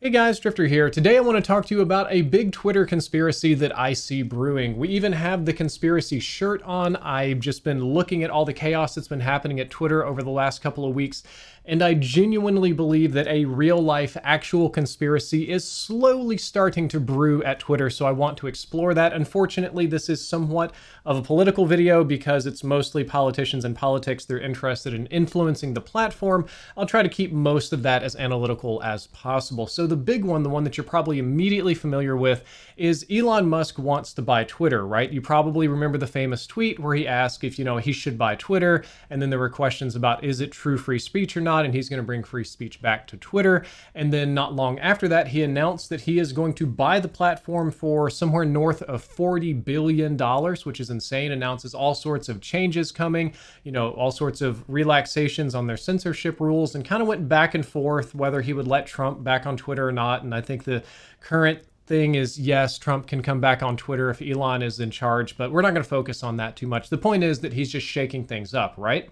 Hey guys, Drifter here. Today I want to talk to you about a big Twitter conspiracy that I see brewing. We even have the conspiracy shirt on. I've just been looking at all the chaos that's been happening at Twitter over the last couple of weeks, and I genuinely believe that a real-life, actual conspiracy is slowly starting to brew at Twitter, so I want to explore that. Unfortunately, this is somewhat of a political video because it's mostly politicians and politics. They're interested in influencing the platform. I'll try to keep most of that as analytical as possible. So the big one, the one that you're probably immediately familiar with, is Elon Musk wants to buy Twitter, right? You probably remember the famous tweet where he asked if, he should buy Twitter, and then there were questions about, is it true free speech or not? And he's going to bring free speech back to Twitter. And then not long after that, he announced that he is going to buy the platform for somewhere north of $40 billion, which is insane. Announces all sorts of changes coming, all sorts of relaxations on their censorship rules, and kind of went back and forth whether he would let Trump back on Twitter or not. And I think the current thing is, yes, Trump can come back on Twitter if Elon is in charge, but we're not going to focus on that too much. The point is that he's just shaking things up, right?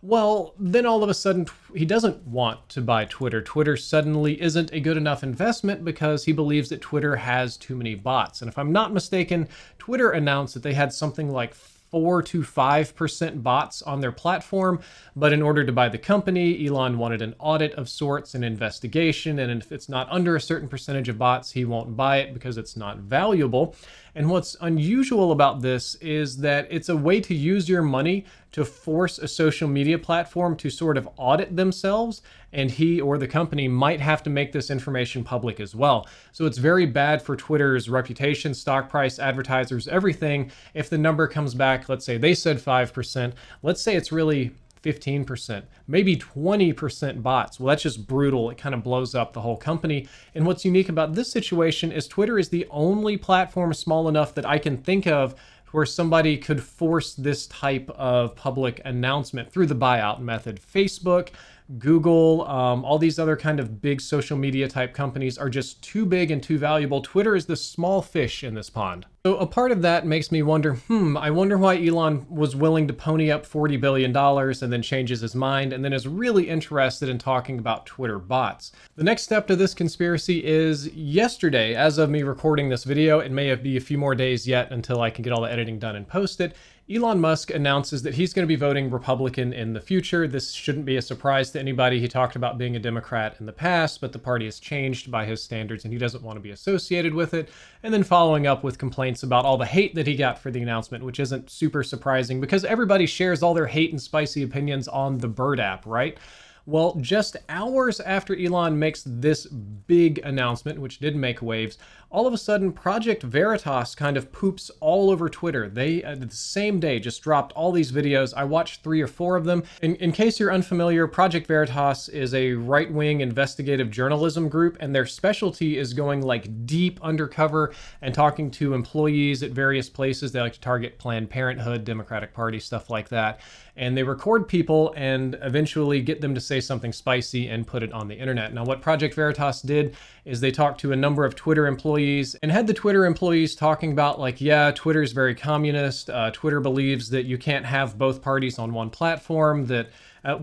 Well, then all of a sudden, he doesn't want to buy Twitter. Twitter suddenly isn't a good enough investment because he believes that Twitter has too many bots. And if I'm not mistaken, Twitter announced that they had something like 4 to 5% bots on their platform, but in order to buy the company, Elon wanted an audit of sorts, an investigation, and if it's not under a certain percentage of bots, he won't buy it because it's not valuable. And what's unusual about this is that it's a way to use your money to force a social media platform to sort of audit themselves, and he or the company might have to make this information public as well. So it's very bad for Twitter's reputation, stock price, advertisers, everything. If the number comes back, let's say they said 5%, let's say it's really 15%, maybe 20% bots. Well, that's just brutal. It kind of blows up the whole company. And what's unique about this situation is Twitter is the only platform small enough that I can think of where somebody could force this type of public announcement through the buyout method. Facebook, Google, all these other kind of big social media type companies are just too big and too valuable. Twitter is the small fish in this pond. So a part of that makes me wonder, I wonder why Elon was willing to pony up $40 billion and then changes his mind and then is really interested in talking about Twitter bots. The next step to this conspiracy is yesterday, as of me recording this video, it may be a few more days yet until I can get all the editing done and post it. Elon Musk announces that he's going to be voting Republican in the future. This shouldn't be a surprise to anybody. He talked about being a Democrat in the past, but the party has changed by his standards and he doesn't want to be associated with it. And then following up with complaints about all the hate that he got for the announcement, which isn't super surprising because everybody shares all their hate and spicy opinions on the Bird app, right? Well, just hours after Elon makes this big announcement, which did make waves, all of a sudden Project Veritas kind of poops all over Twitter. They, the same day, just dropped all these videos. I watched 3 or 4 of them. In case you're unfamiliar, Project Veritas is a right-wing investigative journalism group, and their specialty is going like deep undercover and talking to employees at various places. They like to target Planned Parenthood, Democratic Party, stuff like that. And they record people and eventually get them to say something spicy and put it on the internet. Now, what Project Veritas did is they talked to a number of Twitter employees and had the Twitter employees talking about like, yeah, Twitter's very communist. Twitter believes that you can't have both parties on one platform. That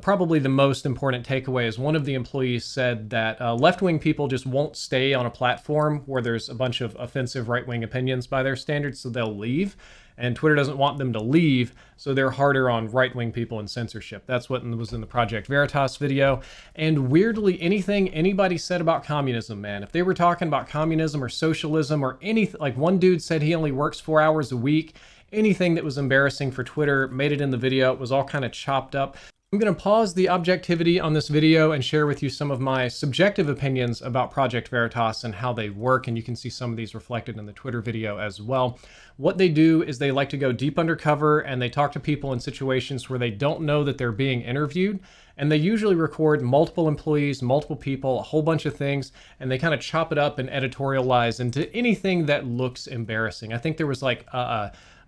probably the most important takeaway is one of the employees said that left-wing people just won't stay on a platform where there's a bunch of offensive right-wing opinions by their standards, so they'll leave. And Twitter doesn't want them to leave, so they're harder on right-wing people and censorship. That's what was in the Project Veritas video. And weirdly, anything anybody said about communism, man, if they were talking about communism or socialism or anything, like one dude said he only works 4 hours a week, anything that was embarrassing for Twitter made it in the video. It was all kind of chopped up. I'm going to pause the objectivity on this video and share with you some of my subjective opinions about Project Veritas and how they work, and you can see some of these reflected in the Twitter video as well. What they do is they like to go deep undercover and they talk to people in situations where they don't know that they're being interviewed, and they usually record multiple employees, multiple people, a whole bunch of things, and they kind of chop it up and editorialize into anything that looks embarrassing. I think there was like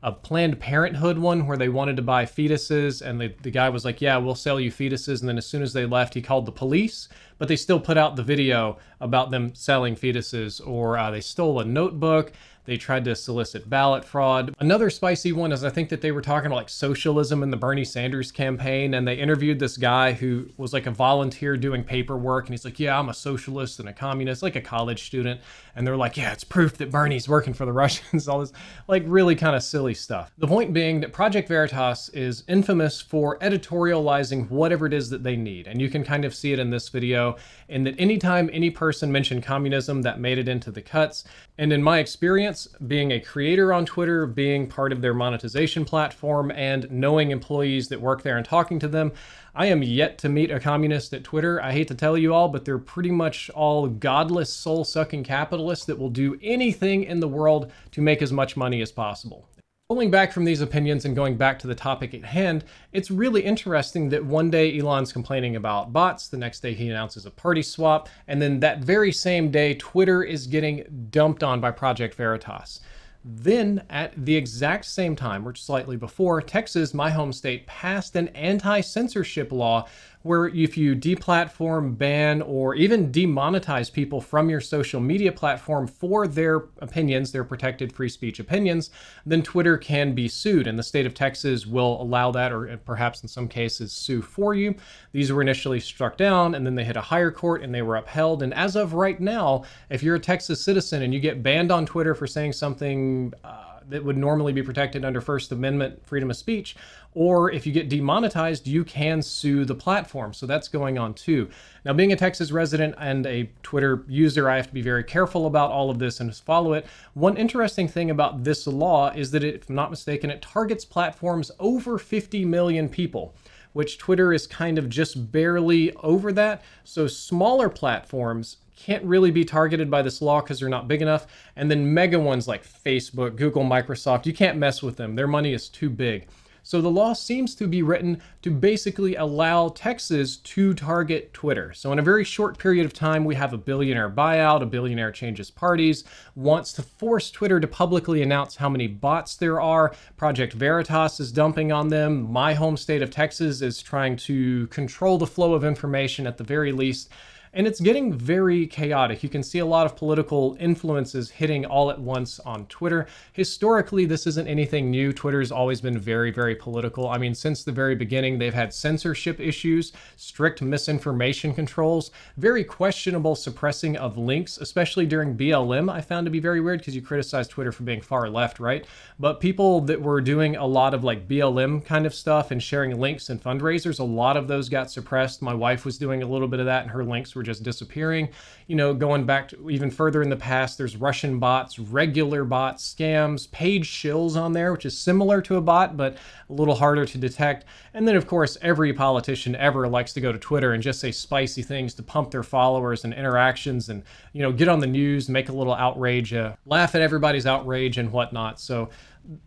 a Planned Parenthood one where they wanted to buy fetuses, and the guy was like, yeah, we'll sell you fetuses. And then as soon as they left, he called the police. but they still put out the video about them selling fetuses, or they stole a notebook. They tried to solicit ballot fraud. Another spicy one is I think that they were talking about like socialism in the Bernie Sanders campaign, and they interviewed this guy who was like a volunteer doing paperwork, and he's like, yeah, I'm a socialist and a communist, like a college student. And they're like, yeah, it's proof that Bernie's working for the Russians, all this like really kind of silly stuff. The point being that Project Veritas is infamous for editorializing whatever it is that they need. And you can kind of see it in this video, in that anytime any person mentioned communism, that made it into the cuts. And in my experience, being a creator on Twitter, being part of their monetization platform, and knowing employees that work there and talking to them, I am yet to meet a communist at Twitter. I hate to tell you all, but they're pretty much all godless, soul-sucking capitalists that will do anything in the world to make as much money as possible. Pulling back from these opinions and going back to the topic at hand, it's really interesting that one day Elon's complaining about bots, the next day he announces a party swap, and then that very same day Twitter is getting dumped on by Project Veritas. Then, at the exact same time, or slightly before, Texas, my home state, passed an anti-censorship law where if you deplatform, ban, or even demonetize people from your social media platform for their opinions, their protected free speech opinions, then Twitter can be sued, and the state of Texas will allow that, or perhaps in some cases sue for you. These were initially struck down, and then they hit a higher court and they were upheld. And as of right now, if you're a Texas citizen and you get banned on Twitter for saying something that would normally be protected under First Amendment freedom of speech, or if you get demonetized, you can sue the platform. So that's going on too. Now, being a Texas resident and a Twitter user, I have to be very careful about all of this and just follow it. One interesting thing about this law is that if I'm not mistaken, it targets platforms over 50 million people, which Twitter is kind of just barely over that. So smaller platforms can't really be targeted by this law because they're not big enough. And then mega ones like Facebook, Google, Microsoft, you can't mess with them. Their money is too big. So the law seems to be written to basically allow Texas to target Twitter. So in a very short period of time, we have a billionaire buyout, a billionaire changes parties, wants to force Twitter to publicly announce how many bots there are. Project Veritas is dumping on them. My home state of Texas is trying to control the flow of information at the very least. And it's getting very chaotic. You can see a lot of political influences hitting all at once on Twitter. Historically, this isn't anything new. Twitter's always been very, very political. I mean, since the very beginning, they've had censorship issues, strict misinformation controls, very questionable suppressing of links, especially during BLM, I found to be very weird because you criticize Twitter for being far left, right? But people that were doing a lot of like BLM kind of stuff and sharing links and fundraisers, a lot of those got suppressed. My wife was doing a little bit of that and her links were just disappearing. You know, going back to even further in the past, there's Russian bots, regular bots, scams, page shills on there, which is similar to a bot, but a little harder to detect. And then of course, every politician ever likes to go to Twitter and just say spicy things to pump their followers and interactions and, you know, get on the news, make a little outrage, laugh at everybody's outrage and whatnot. So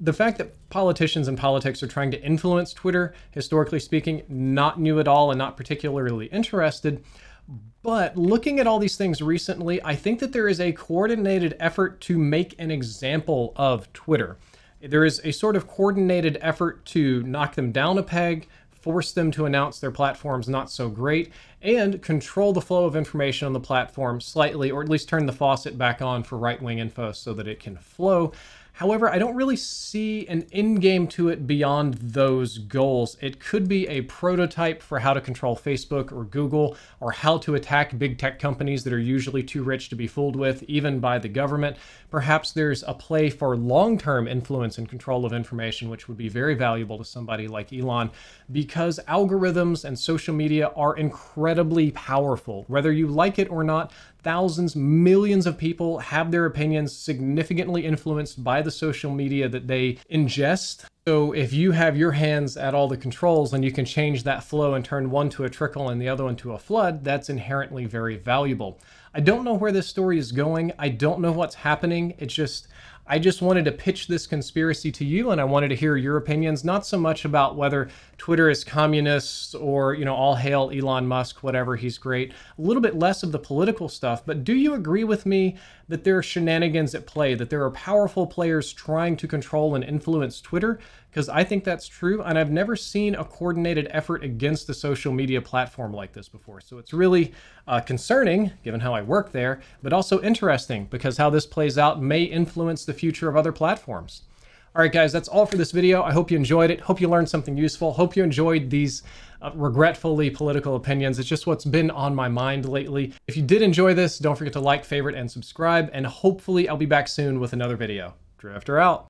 the fact that politicians and politics are trying to influence Twitter, historically speaking, not new at all and not particularly interested. But looking at all these things recently, I think that there is a coordinated effort to make an example of Twitter. There is a sort of coordinated effort to knock them down a peg, force them to announce their platform's not so great, and control the flow of information on the platform slightly, or at least turn the faucet back on for right-wing info so that it can flow. However, I don't really see an end game to it beyond those goals. It could be a prototype for how to control Facebook or Google, or how to attack big tech companies that are usually too rich to be fooled with, even by the government. Perhaps there's a play for long-term influence and control of information, which would be very valuable to somebody like Elon, because algorithms and social media are incredibly powerful. Whether you like it or not, thousands, millions of people have their opinions significantly influenced by the social media that they ingest. So if you have your hands at all the controls and you can change that flow and turn one to a trickle and the other one to a flood, that's inherently very valuable. I don't know where this story is going. I don't know what's happening. I just wanted to pitch this conspiracy to you, and I wanted to hear your opinions, not so much about whether Twitter is communist or, you know, all hail Elon Musk, whatever, he's great. A little bit less of the political stuff, but do you agree with me that there are shenanigans at play, that there are powerful players trying to control and influence Twitter? because I think that's true, and I've never seen a coordinated effort against a social media platform like this before. So it's really concerning, given how I work there, but also interesting because how this plays out may influence the future of other platforms. All right, guys, that's all for this video. I hope you enjoyed it. Hope you learned something useful. Hope you enjoyed these regretfully political opinions. It's just what's been on my mind lately. If you did enjoy this, don't forget to like, favorite, and subscribe, and hopefully I'll be back soon with another video. Drifter out.